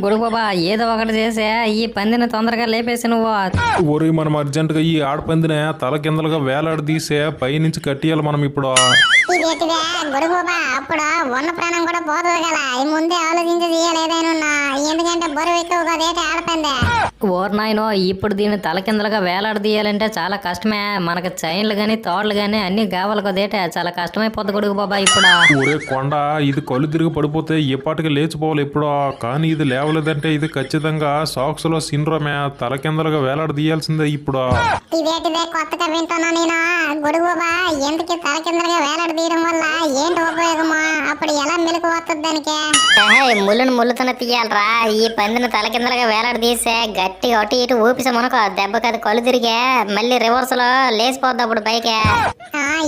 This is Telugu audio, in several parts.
గొడుగు బాబా ఏదో ఒకటి చేసే ఈ పందిని తొందరగా లేపేసి నువ్వు. ఒరి మనం అర్జెంటుగా ఈ ఆడపందినే తల కిందలుగా వేలాడదీసే పైనుంచి కట్టియాలి మనం ఇప్పుడు. ఇదేటిదే గొడుగు బాబా, అప్పుడు ఉన్న ప్రాణం కూడా పోతుంది కదా, ఈ ముందే ఆలోచించి చేయలేదేనున్నా, ఎందుకంటే బరువు ఎక్కువ కదేటి ఆడపందే. ఓర్ నాయనో, ఇప్పుడు దీన్ని తల కిందలుగా వేలాడదీయాలంటే చాలా కష్టమే. మనకు చైన్లు గాని తోడలు గాని అన్ని కావాలి కదేటే, చాలా కష్టమైపోద్ది గొడుగు బాబా ఇప్పుడు. ఒరే కొండ, ఇది కళ్ళు తిరిగి పడిపోతే ఎప్పటికి లేచిపోవాలి ఇప్పుడు. కానీ ఇది లేవలేదంటే ఇది ఖచ్చితంగా సాక్స్ లో సిండ్రోమే, తల కిందలుగా వేలాడదీయాల్సిందే ఇప్పుడు. ఇదేటిదే కొత్తగా వింటున్నా నేను. గొడుగు బాబా, ఎందుకు తల కిందలుగా వేలాడదీయడం వల్ల ఏంటి ఉపయోగమా? అప్పుడు ఎలా మెలకు వస్తుంది దానికి? ముళ్ళును ముళ్ళుతోనే తీయాలరా. ఈ పందిని తల కిందలుగా వేలాడదీసే గట్టిగా అటు ఇటు ఊపిసే మనకు దెబ్బకి అది కళ్ళు తిరిగే మళ్ళీ రివర్స్ లో లేచిపోద్ది అప్పుడు పైకి.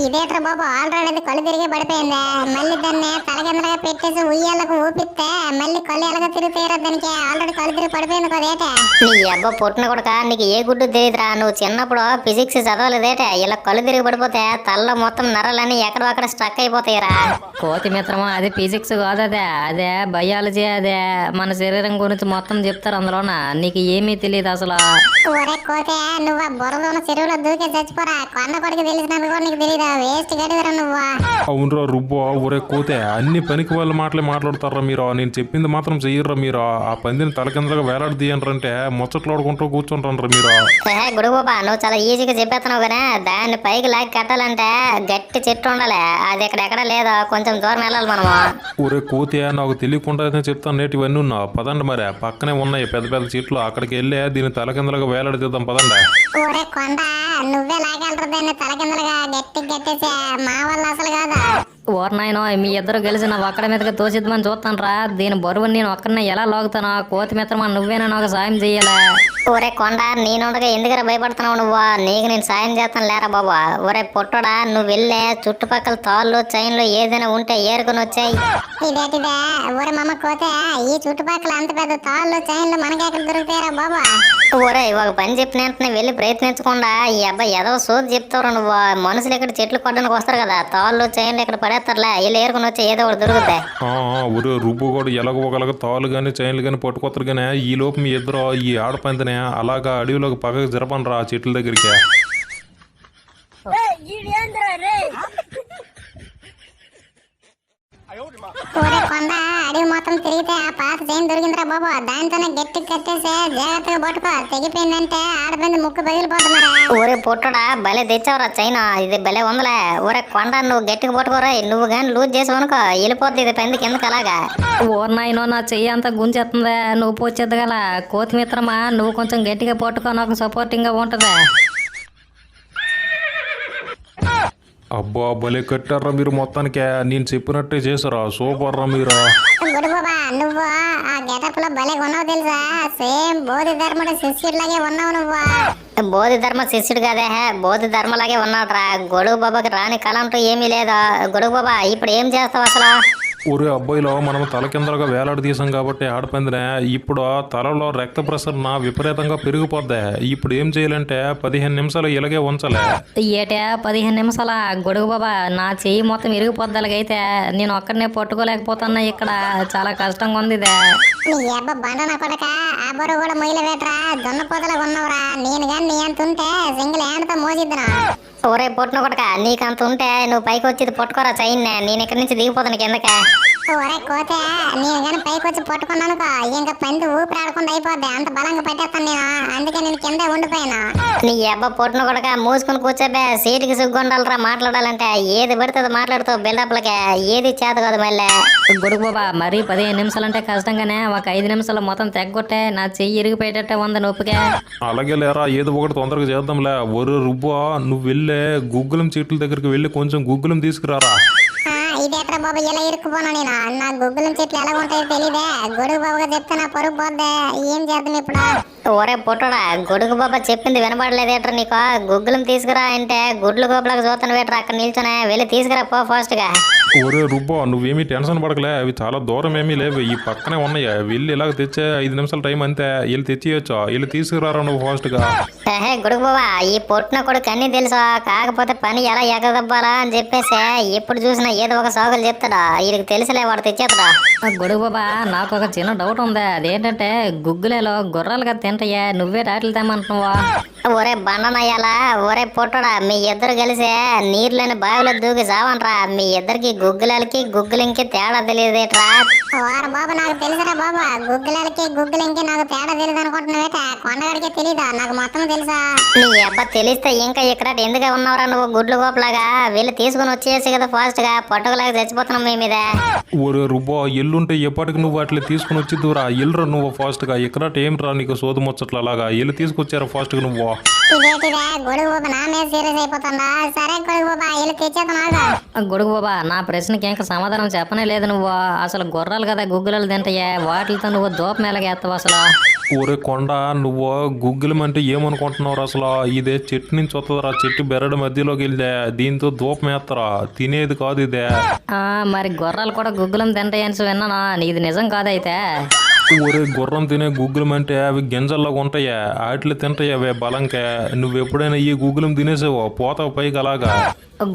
ఇదేట్రా బాబు, ఆల్రెడీ కళ్ళు తిరిగి పడిపోయింది, మళ్ళీ దాన్ని తల కిందలుగా పెట్టేసి ఉయ్యాలకు ఊపిస్తే మళ్ళీ కళ్ళు ఎలాగ తిరుగుతారో దానికి, ఆల్రెడీ కళ్ళు తిరిగి పడిపోయింది కదేటే. నీ అబ్బా పుట్టిన కొడుక, నీకు ఏ గుడ్డు తెలియదురా. నువ్వు చిన్నప్పుడు ఫిజిక్స్ చదవలేదేటే. ఇలా కళ్ళు తిరిగి పడిపోతే తలలో మొత్తం నరలన్నీ ఎక్కడొక్కడ స్ట్రక్ అయిపోతాయిరా. కోతి మిత్రమా, అది ఫిజిక్స్ కాదు, అదే బయాలజీ. అదే మన శరీరం గురించి మొత్తం చెప్తారు అందులోన. నీకు ఏమీ తెలియదు అసలు. ఒరే కోతే, నువ్వు ఆ బురద ఉన్న చెరువులో దూకే చచ్చిపోరా. కొండ కొడుకు తెలిసినందుకు కూడా నీకు తెలియదు, వేస్ట్ గడివరా నువ్వు. అవునరా రుబ్బో. ఒరే కోతే, అన్ని పనికి వాళ్ళ మాటలే మాట్లాడతారా మీరు? నేను చెప్పింది మాత్రం చెయ్యర్రా మీరు. ఆ పందిని తల కిందలుగా వేలాడదీయంటారంటే ముచ్చట్లాడుకుంటూ కూర్చుంటారా మీరు? గుడుగు బాబా, నువ్వు చాలా ఈజీగా చెప్పేస్తున్నావు కానీ దాన్ని పైకి లాగి కట్టాలంటే గట్టి చెట్టు ఉండాలి. అది ఎక్కడెక్కడ లేదా, కొంచెం దూరం వెళ్ళాలి మనము. ఒరే కోతే, నాకు తెలియకుండా చెప్తాను నేటి ఇవన్నీ ఉన్నావు. పదండి మరి, పక్కనే ఉన్నాయి పెద్ద పెద్ద చెట్లు, అక్కడికి వెళ్ళి దీన్ని తల కిందలుగా వేలాడదీద్దాం పదండి. ఒరే కొండ, నువ్వే లాగలరు దాన్ని తల కిందలుగా గట్టి గట్టేసే, మా వల్ల అసలు కాదా. ఓర్ నాయనో, మీ ఇద్దరు కలిసి నా ఒక్కడి మీదకి తోసిద్దామని చూస్తాను రా. దీని బరువుని నేను ఒక్కడినే ఎలా లాగుతాను? కోతి మిత్రమా, నువ్వేనా నాకు సాయం చెయ్యాలా? ఒరే కొండ, నేనుండగా ఎందుకు భయపడుతున్నావు నువ్వు? నీకు నేను సాయం చేస్తాను లేరా బాబా. ఒరే పొట్టడా, నువ్వు వెళ్ళే చుట్టుపక్కల తాళ్ళు చైన్లు ఏదైనా ఉంటే ఏరుకుని వచ్చాయి. ఇదేటిదే ఒరే మమ్మ కోతే, ఈ చుట్టుపక్కల అంత పెద్ద తాళ్ళు చైన్లు మనకెక్కడ దొరుకుతాయరా బాబా. ఒరే ఒక పని చెప్పిన వెళ్ళి ప్రయత్నించకుండా ఈ అబ్బాయి ఏదో సోది చెప్తారు నువ్వు. మనుషులు ఇక్కడ చెట్లు కొట్టడానికి వస్తారు కదా, తాళ్ళు చైన్లు ఇక్కడ పడేస్తారులే, వీళ్ళు ఏరుకుని వచ్చి ఏదో ఒకటి దొరుకుతాయి. ఒరే రుబ్బు కూడా ఎలాగో ఒకలాగా తాళ్ళు కానీ చైన్లు కానీ పట్టుకొస్తారు కానీ ఈ లోపు మీ ఇద్దరు ఈ ఆడపందిని అలాగా అడవిలోకి పక్కకు జరపండి రా చెట్ల దగ్గరికి. ఒరే కొండ, అడవి మొత్తం తిరిగితే ఆ పాత చైన్ దొరికిందిరా బాబు, దాంతోనే గట్టి కట్టేసే, జాగ్రత్తగా పట్టుకో, తెగిపోయిందంటే ఆడపింది ముక్కు పగిలిపోతున్నారా. ఊరే పొట్టడా, భలే తెచ్చావురా చైనా, ఇది భలే ఉందలే. ఊరే కొండ, నువ్వు గట్టిగా పట్టుకోరా. నువ్వు కానీ లూజ్ చేసావు అనుకో వెళ్ళిపోద్ది ఇది పందికి ఎందుకు అలాగా. ఓర్ నాయనో, నా చెయ్యి అంతా గుంజెత్తుందా, నువ్వు పోచేద్దు గల. కోతి మిత్రమా, నువ్వు కొంచెం గట్టిగా పట్టుకో, నాకు సపోర్టింగ్ గా ఉంటదా. అబ్బా భలే కట్టారా మీరు మొత్తానికే. నేను చెప్పినట్టే చేసారా, సూపర్ రా మీరు. గుడు బాబా, నువ్వు ఆ గెటప్ లో భలే ఉన్నావు తెలుసా, సేమ్ బోధి ధర్ముడు శిష్యుడిలాగే ఉన్నావు నువ్వు. బోధి ధర్మ శిష్యుడు కదే, బోధి ధర్మలాగే ఉన్నాడురా. గొడుగు బాబాకి రాని కలంటూ ఏమీ లేదా. గొడుగు బాబా, ఇప్పుడు ఏం చేస్తావు అసలు? ఒరే అబ్బాయిలో మనం తల కిందలుగా వేలాడదీసాం కాబట్టి ఆడపందినే ఇప్పుడు తలలో రక్త ప్రసరణ విపరీతంగా పెరిగిపోద్ది. ఇప్పుడు ఏం చేయాలంటే 15 నిమిషాలు ఇలాగే ఉంచాలి. ఏటే 15 నిమిషాల? గొడుగు బాబా, నా చెయ్యి మొత్తం ఇరిగిపోద్ది. అలాగైతే నేను ఒక్కడనే పట్టుకోలేకపోతున్నా, ఇక్కడ చాలా కష్టంగా ఉంది ఇదే. నీ అబ్బ బండన కొడక, ఆ బరువు కూడా మొయ్యలు పెట్టరా, జొన్న పోతలకు ఉన్నవరా. నేను కానీ నీ అంత ఉంటే సింగిల్ హ్యాండ్తో మోసిద్దునా. ఒరే పొట్టున కొడక, నీకంత ఉంటే నువ్వు పైకి వచ్చి పట్టుకోరా చైన్, నేను ఇక్కడి నుంచి దిగిపోతాను కిందకే. ఒరే కోతే, నేను కానీ పైకి వచ్చి పట్టుకున్నానుకో ఇంకా పంది ఊపిరాడకుండా అయిపోద్ది, అంత బలంగా పట్టేస్తాను నేను, అందుకే నేను కింద ఉండిపోయాను. నీ అబ్బా పొట్టున కొడక, మూసుకుని కూర్చోబే, సీటుకి సిగ్గుండాలరా మాట్లాడాలంటే. ఏది పడుతుంది మాట్లాడుతావు బిల్డప్లకే, ఏది చేత కాదు మళ్ళీ. గొడుగు బాబా, మరీ 15 నిమిషాలు అంటే కష్టంగానే, ఒక 5 నిమిషాలు మొత్తం తెగ్గొట్టే, నా చెయ్యి ఇరిగిపోయేటట్టే ఉంది నొప్పికే. అలాగే లేరా, ఏదో ఒకటి తొందరగా చేద్దాంలే. ఒరే రుబ్బు, నువ్వు వెళ్ళే గుగ్గులం చెట్ల దగ్గరికి వెళ్ళి కొంచెం గుగ్గులం తీసుకురారా. ఇది ఎక్కడ బాబు ఇలా ఇరుక్కుపోనా నేను? నా గుగ్గులం చెట్లు ఎలా ఉంటాయో తెలియదే. గొడుగు బాబుగా చెప్తే నా పరుగు పోద్దే, ఏం చేద్దాం ఇప్పుడు? ఒరే పొట్టడా, గొడుగు బాబా చెప్పింది వినపడలేదేట్రా నీకు? గుగ్గులం తీసుకురా అంటే గుడ్లు గోపులకు చూస్తాను వేట్రా, అక్కడ నిల్చొనే వెళ్ళి తీసుకురా పో ఫాస్ట్ గా. ఒరే రుబ్బో నువ్వేమీ టెన్షన్ పడకలే, అవి చాలా దూరం ఏమీ లేవు, ఈ పక్కనే ఉన్నాయి. వెళ్ళి ఇలాగ తెచ్చే 5 నిమిషాల టైం అంతే. వెళ్ళి తెచ్చియచ్చు. వెళ్ళి తీసుకురారా నువ్వు ఫాస్ట్గా. గుడుగు బాబా ఈ పొట్టిన కొడుకు అన్నీ తెలుసా, కాకపోతే పని ఎలా ఎగదబ్బాలా అని చెప్పేసి ఎప్పుడు చూసినా ఏదో ఒక సాగులు చెప్తాడా. వీడికి తెలిసిలే వాడు తెచ్చేస్తాడా. గొడుగు బాబా నాకు ఒక చిన్న డౌట్ ఉంది. అదేంటంటే గుగ్గులేలో గుర్రాలుగా తింటాయా, నువ్వే రాట్లు తెమ్మంటున్నావా? ఒరే బండనయ్యాలా, ఒరే పొట్టడా, మీ ఇద్దరు కలిసే నీరులోని బావిలో దూకి చావనరా. మీ ఇద్దరికి గుగ్గులకి తేడా తెలియదేట్రా. వారు బాబు నాకు తెలుసురా బాబా, గుగ్గులకి నాకు తేడా తెలియదు అనుకుంటున్నావేట. కొండగడికే తెలీదా, నాకు మొత్తం తెలుసా. నీ అబ్బా తెలిస్తే ఇంకా ఇక్కడ ఎందుకు ఉన్నావురా నువ్వు గుడ్లు గోపలాగా. వెళ్ళి తీసుకుని వచ్చేసి కదా ఫాస్ట్ గా, పట్టుకులాగా చచ్చిపోతున్నాం మీ మీద. ఒరే రుబ్బో ఎల్లుంటే ఎప్పటికి నువ్వు అట్లా తీసుకుని వచ్చిద్దురా. ఎల్లురా నువ్వు ఫాస్ట్గా. ఇక్కడ ఏం రా నీకు సోదు ముచ్చట్లు అలాగా. వెళ్ళి తీసుకొచ్చారా ఫాస్ట్గా నువ్వు. ఇదేటిదే గొడుగు బాబా నా మీద సీరియస్ అయిపోతుందా. సరే గొడుగు బాబా వెళ్ళి తెచ్చేస్తున్నాగా. గొడుగు బాబా నా ప్రశ్నకి ఇంకా సమాధానం చెప్పనే లేదు నువ్వు. అసలు గుర్రాలు కదా గుగ్గులలు తింటాయా, వాటితో నువ్వు దూపం ఎలాగేస్తావు అసలు? ఒరే కొండ నువ్వు గుగ్గిలం అంటే ఏమనుకుంటున్నావు అసలు? ఇదే చెట్టు నుంచి వస్తుందిరా. చెట్టు బెరడు మధ్యలోకి వెళ్తే దీంతో దూపం వేస్తారా, తినేది కాదు ఇదే. మరి గుర్రాలు కూడా గుగ్గులం తింటాయని విన్నానా, ఇది నిజం కాదైతే? ఒరే గుర్రం తినే గుగ్గులం అంటే అవి గింజల్లాగా ఉంటాయా, వాటిలో తింటాయి అవే బలంకే. నువ్వు ఎప్పుడైనా ఈ గుగ్గులం తినేసావో పోతావు పైకి అలాగా.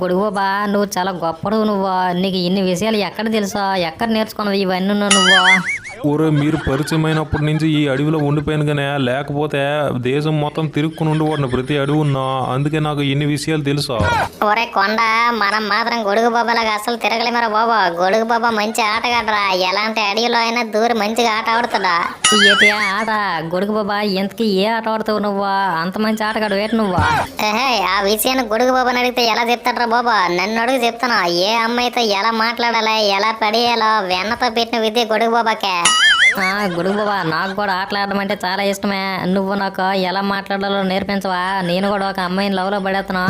గొడుగు బాబా నువ్వు చాలా గొప్పడు నువ్వు. నీకు ఇన్ని విషయాలు ఎక్కడ తెలుసా, ఎక్కడ నేర్చుకున్నావు ఇవన్నీ నువ్వు? ఒరే మీరు పరిచయం అయినప్పటి నుంచి ఈ అడవిలో ఉండిపోయాను కానీ, లేకపోతే దేశం మొత్తం తిరుక్కుని ఉండేవాడిని ప్రతి అడవి ఉన్నా. అందుకే నాకు ఇన్ని విషయాలు తెలుసా. ఒరే కొండ మనం మాత్రం గొడుగు బాబాలాగా అసలు తిరగలేమరా బాబా. గొడుగు బాబా మంచి ఆటగాడరా, ఎలాంటి అడవిలో అయినా దూరి మంచిగా ఆట ఆడుతాడా. ఏటి ఆట గొడుగు బాబా, ఎంతకి ఏ ఆట ఆడుతావు నువ్వు? అంత మంచి ఆటగాడు వేటి నువ్వు? ఆ విషయాన్ని గొడుగు బాబాని అడిగితే ఎలా చెప్తాడ్రా బాబా. నన్ను అడుగు చెప్తాను. ఏ అమ్మాయితో ఎలా మాట్లాడాలి, ఎలా పడేయాలో వెన్నతో పెట్టిన విద్య గొడుగు బాబాకే. గొడుగు బాబా నాకు కూడా ఆటలాడడం అంటే చాలా ఇష్టమే. నువ్వు నాకు ఎలా మాట్లాడాలో నేర్పించవా? నేను కూడా ఒక అమ్మాయిని లవ్ లో పడేస్తున్నా.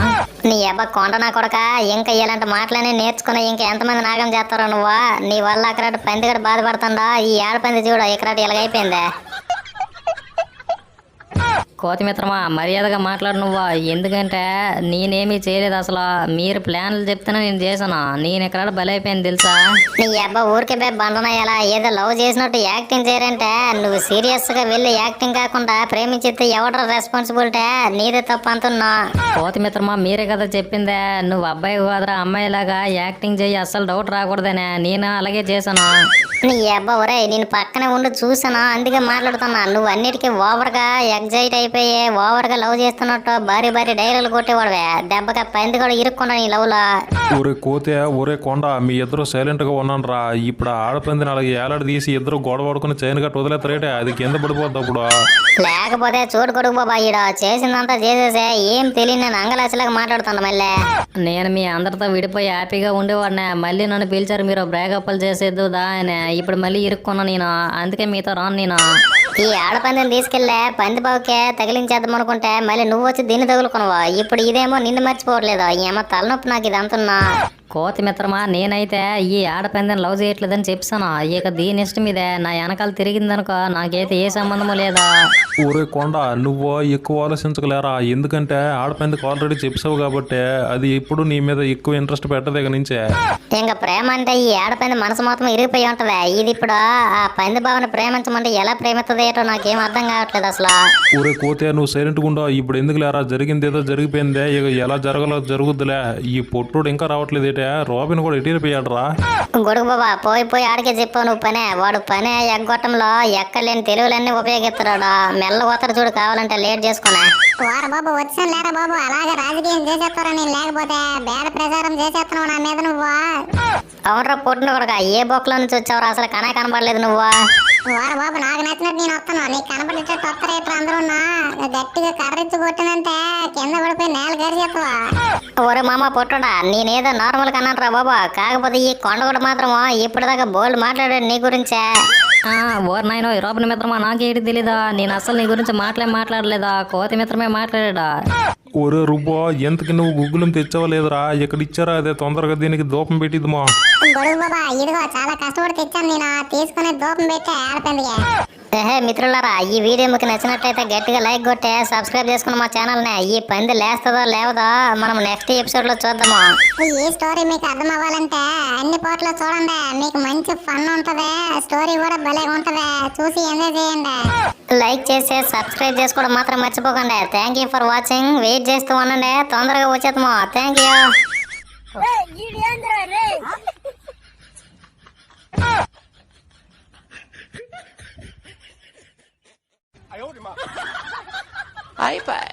నీ అబ్బా కొండ నా కొడక, ఇంకా ఇలాంటి మాటలనే నేర్చుకుని ఇంకా ఎంతమంది నాగం చేస్తారో నువ్వు. నీ వల్ల అక్కడ పందిగడ బాధపడుతుందా. ఈ ఏడపంది చూడ ఇక్కడ ఇలాగైపోయిందే. కోతి మిత్రమా మర్యాదగా మాట్లాడు నువ్వు. ఎందుకంటే నేనేమీ చేయలేదు అసలు. మీరు ప్లాన్లు చెప్తేనే నేను చేశాను. నేను ఎక్కడ బలైపోయాను తెలుసా? నీ అబ్బా ఊరికే బండనయ్యాలా, ఏదో లవ్ చేసినట్టు యాక్టింగ్ చేయరంటే. నువ్వు సీరియస్ గా వెళ్ళి యాక్టింగ్ కాకుండా ప్రేమించితే ఎవడ రెస్పాన్సిబిలిటీ, నీదే తప్పు అంటున్నా. కోతి మిత్రమా మీరే కదా చెప్పిందే, నువ్వు అబ్బాయి కాదురా అమ్మాయిలాగా యాక్టింగ్ చేయి, అస్సలు డౌట్ రాకూడదనే. నేను అలాగే చేశాను. నీ అబ్బా ఒరే నేను పక్కనే ఉండి చూసాను, అందుకే మాట్లాడుతున్నా. నువ్వు అన్నిటికీ ఓవర్ గా ఎగ్జైట్ అయిపోయి ఓవర్ గా లవ్ చేస్తున్నట్టు భారీ డైలాగులు కొట్టేవాడువే. దెబ్బగా పంది కూడా ఇరుక్కున్నా నీ లవ్ లో. ఒరే కోతే ఒరే కొండ మీ ఇద్దరు సైలెంట్ గా ఉన్నాను రా. ఇప్పుడు ఆడపందిని అలాగే ఏలాడి తీసి ఇద్దరు గొడవ పడుకుని చైన్ కట్టి వదిలేస్తారేటే, అది కింద పడిపోద్ది అప్పుడు. లేకపోతే చూడు కొడుకు బాబా, ఈడ చేసిందంతా చేసేసే ఏం తెలియని నేను అంగలాచలాగా మాట్లాడుతున్నా. మళ్ళీ నేను మీ అందరితో విడిపోయి హ్యాపీగా ఉండేవాడినే. మళ్ళీ నన్ను పిలిచారు మీరు బ్రేకప్లు చేసేద్దు దా అని. ఇప్పుడు మళ్ళీ ఇరుక్కున్నా నేను, అందుకే మీతో రాను నేను. ఈ ఆడపందిని తీసుకెళ్లే పంది బావుకే తగిలించేద్దాం అనుకుంటే మళ్ళీ నువ్వు వచ్చి దీన్ని తగులుకున్నావా. ఇప్పుడు ఇదేమో నిన్ను మర్చిపోవట్లేదు. ఏమో తలనొప్పి నాకు ఇది అంటున్నా. కోతి మిత్రమా నేనైతే ఈ ఆడపందిని లవ్ చేయట్లేదని చెప్పాను. ఇక దీని ఇష్టం ఇదే. నా వెనకాల తిరిగిందనుకో నాకైతే ఏ సంబంధము లేదా. ఒరే కొండ నువ్వు ఎక్కువ ఆలోచించగలేరా. ఎందుకంటే ఆడపందికి ఆల్రెడీ చెప్పావు కాబట్టి అది ఇప్పుడు నీ మీద ఎక్కువ ఇంట్రెస్ట్ పెట్టదు ఇక నుంచే. ఇంకా ప్రేమ అంటే ఈ ఆడపంది మనసు మొత్తం ఇరిగిపోయి ఉంటది. ఇది ఇప్పుడు ఆ పంది బావని ప్రేమించమంటే ఎలా ప్రేమిస్తుంది ఏటో నాకేం అర్థం కావట్లేదు అసలు. ఒరే కోతే నువ్వు సైలెంట్గా ఉండవు. ఇప్పుడు ఎందుకు లేరా, జరిగింది ఏదో జరిగిపోయిందే. ఇక ఎలా జరగలో జరుగుద్దులే. ఈ పొట్టుడు ఇంకా రావట్లేదు. రాబిన్ కూడా ఎటీరిపోయాడు రా. గొడుగు బాబా పోయి ఆడికే చెప్పావు నువ్వు పనే. వాడు పనే ఎగ్గొట్టంలో ఎక్కడ లేని తెలుగులన్నీ ఉపయోగిస్తున్నాడు. మెల్ల పోతారు చూడు, కావాలంటే లేట్ చేసుకున్నా. వారు బాబు వచ్చాను లేరా బాబు, అలాగే రాజకీయం చేసేస్తారా నేను, లేకపోతే బేడ ప్రచారం చేసేస్తున్నావు నా మీద నువ్వు. అవునరా పొట్టును కూడా ఏ బొక్కలో నుంచి వచ్చావురా, అసలు కనబడలేదు నువ్వు. వారు బాబు నాకు నచ్చినట్టు నేను వస్తాను, నీకు కనపడేటట్టు వస్తారు. ఇప్పుడు అందరూ గట్టిగా కర్రెత్తి కొట్టినంటే కింద పడిపోయి నేల గరిచేస్తావా. ఒరే మామ పొట్టుడా, నేనేదో నార్మల్ కన్నాను రా బాబా. కాకపోతే ఈ కొండగూడ మాత్రమో ఇప్పటిదాకా బోల్డ్ మాట్లాడాడు నీ గురించే. ఓర్ నాయనో రోపని మిత్రమా నాకేంటి తెలీదా? నేను అసలు నీ గురించి మాట్లాడలేదా? కోతి మిత్రమే మాట్లాడా. ఒరే రుబ్బో ఎంతకి నువ్వు గుగ్గులం తెచ్చావా లేదురా? ఎక్కడ ఇచ్చారా అదే తొందరగా దీనికి దూపం పెట్టిద్దుమా. గొడుగు బాబా ఇదిగో చాలా కష్టపడి తెచ్చాను నేను, తీసుకుని దూపం పెట్టి ఆడపందిగా. మిత్రులారా, ఈ వీడియో మీకు నచ్చినట్లయితే గట్టిగా లైక్ కొట్టే సబ్స్క్రైబ్ చేసుకున్న మా ఛానల్ని. ఈ పంది లేస్తుందో లేవదో మనం నెక్స్ట్ ఎపిసోడ్లో చూద్దాము. ఈ స్టోరీ మీకు అర్థం అవ్వాలంటే అన్ని పోట్లో చూడండి, మీకు మంచి ఫన్ ఉంటది, స్టోరీ కూడా భలే ఉంటది, చూసి ఎంజాయ్ చేయండి. లైక్ చేసి సబ్స్క్రైబ్ చేసుకోవడం మాత్రం మర్చిపోకండి. Thank you for watching. Wait చేస్తూ ఉండండి, తొందరగా వచ్చేద్దాము. Thank you. iPad.